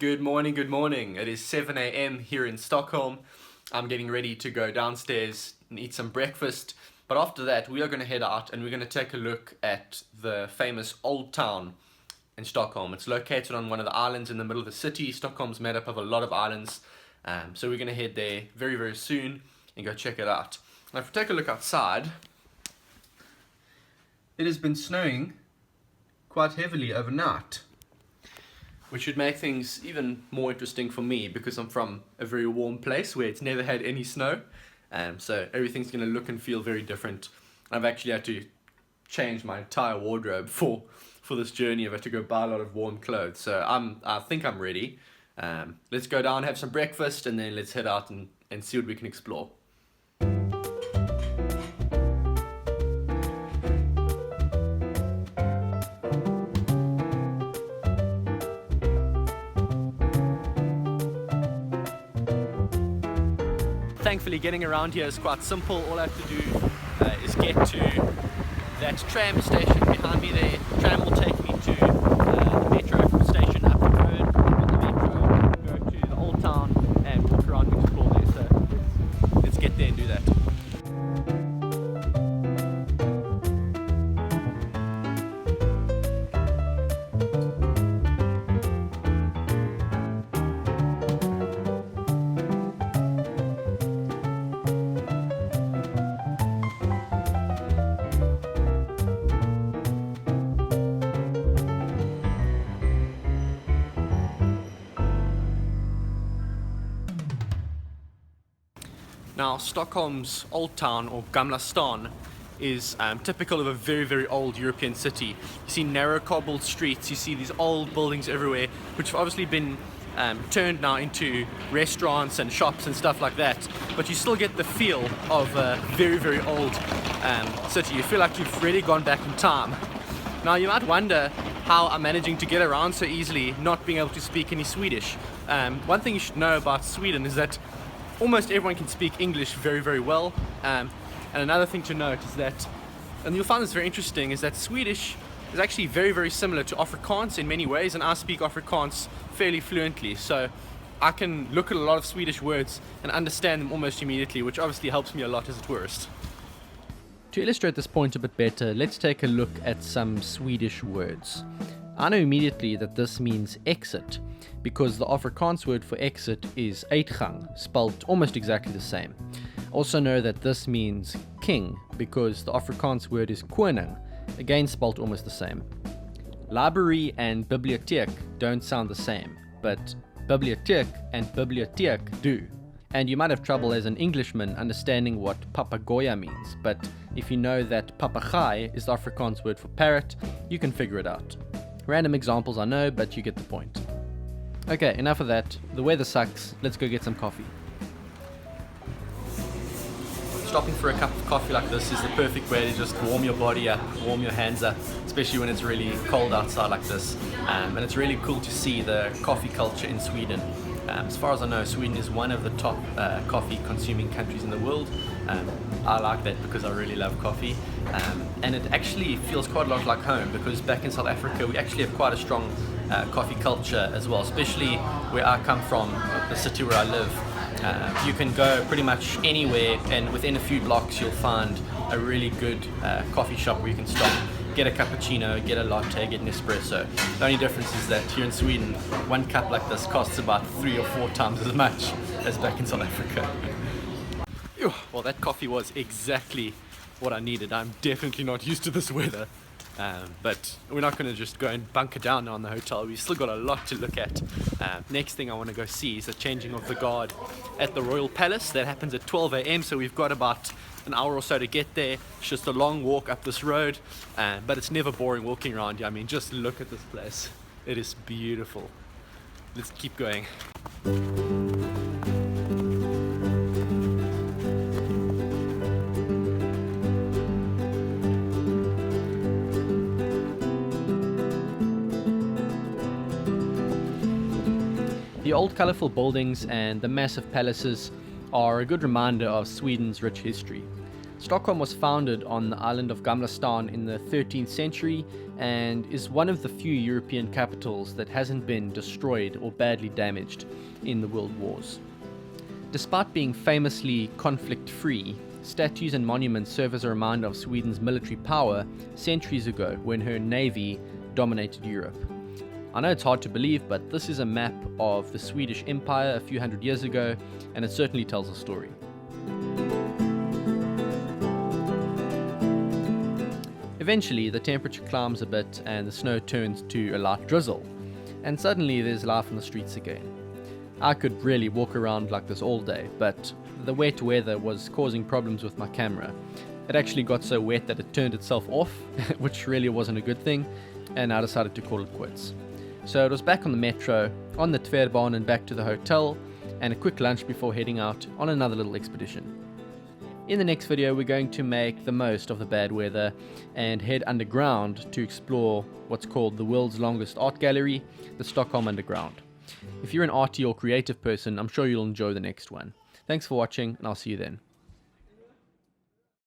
Good morning, good morning. It is 7 a.m. here in Stockholm. I'm getting ready to go downstairs and eat some breakfast. But after that, we are going to head out and we're going to take a look at the famous Old Town in Stockholm. It's located on one of the islands in the middle of the city. Stockholm's made up of a lot of islands. So we're going to head there very, very soon and go check it out. Now, if we take a look outside, it has been snowing quite heavily overnight, which should make things even more interesting for me because I'm from a very warm place where it's never had any snow. So everything's going to look and feel very different. I've actually had to change my entire wardrobe for this journey. I've had to go buy a lot of warm clothes. So I think I'm ready. Let's go down, have some breakfast, and then let's head out and see what we can explore. Thankfully, getting around here is quite simple. All I have to do is get to that tram station behind me there. The tram will take me to the metro station up the road. On the metro, go to the Old Town and walk around and explore there. So let's get there and do that. Now, Stockholm's Old Town, or Gamla Stan, is typical of a very, very old European city. You see narrow cobbled streets, you see these old buildings everywhere, which have obviously been turned now into restaurants and shops and stuff like that, but you still get the feel of a very, very old city. You feel like you've really gone back in time. Now, you might wonder how I'm managing to get around so easily, not being able to speak any Swedish. One thing you should know about Sweden is that almost everyone can speak English very, very well. And another thing to note is that, and you'll find this very interesting, is that Swedish is actually very, very similar to Afrikaans in many ways, and I speak Afrikaans fairly fluently. So I can look at a lot of Swedish words and understand them almost immediately, which obviously helps me a lot as a tourist. To illustrate this point a bit better, let's take a look at some Swedish words. I know immediately that this means exit, because the Afrikaans word for exit is uitgang, spelled almost exactly the same. Also know that this means king, because the Afrikaans word is koning, again spelled almost the same. Library and bibliotheek don't sound the same, but bibliotheek and bibliotheek do. And you might have trouble as an Englishman understanding what papagoya means, but if you know that papegaai is the Afrikaans word for parrot, you can figure it out. Random examples I know, but you get the point. Okay, enough of that. The weather sucks. Let's go get some coffee. Stopping for a cup of coffee like this is the perfect way to just warm your body up, warm your hands up, especially when it's really cold outside like this. And it's really cool to see the coffee culture in Sweden. As far as I know, Sweden is one of the top coffee consuming countries in the world. I like that because I really love coffee. And it actually feels quite a lot like home, because back in South Africa we actually have quite a strong coffee culture as well, especially where I come from, the city where I live. You can go pretty much anywhere and within a few blocks you'll find a really good coffee shop where you can stop, get a cappuccino, get a latte, get an espresso. The only difference is that here in Sweden, one cup like this costs about 3 or 4 times as much as back in South Africa. Well, that coffee was exactly what I needed. I'm definitely not used to this weather. But we're not going to just go and bunker down on the hotel. We've still got a lot to look at. Next thing I want to go see is the changing of the guard at the Royal Palace. That happens at 12 a.m. so we've got about an hour or so to get there. It's just a long walk up this road, but it's never boring walking around here. I mean, just look at this place. It is beautiful. Let's keep going. The old colourful buildings and the massive palaces are a good reminder of Sweden's rich history. Stockholm was founded on the island of Gamla Stan in the 13th century and is one of the few European capitals that hasn't been destroyed or badly damaged in the world wars. Despite being famously conflict-free, statues and monuments serve as a reminder of Sweden's military power centuries ago when her navy dominated Europe. I know it's hard to believe, but this is a map of the Swedish Empire a few hundred years ago, and it certainly tells a story. Eventually, the temperature climbs a bit and the snow turns to a light drizzle, and suddenly there's life on the streets again. I could really walk around like this all day, but the wet weather was causing problems with my camera. It actually got so wet that it turned itself off, which really wasn't a good thing, and I decided to call it quits. So it was back on the metro, on the Tverbahn and back to the hotel, and a quick lunch before heading out on another little expedition. In the next video, we're going to make the most of the bad weather and head underground to explore what's called the world's longest art gallery, the Stockholm Underground. If you're an arty or creative person, I'm sure you'll enjoy the next one. Thanks for watching, and I'll see you then.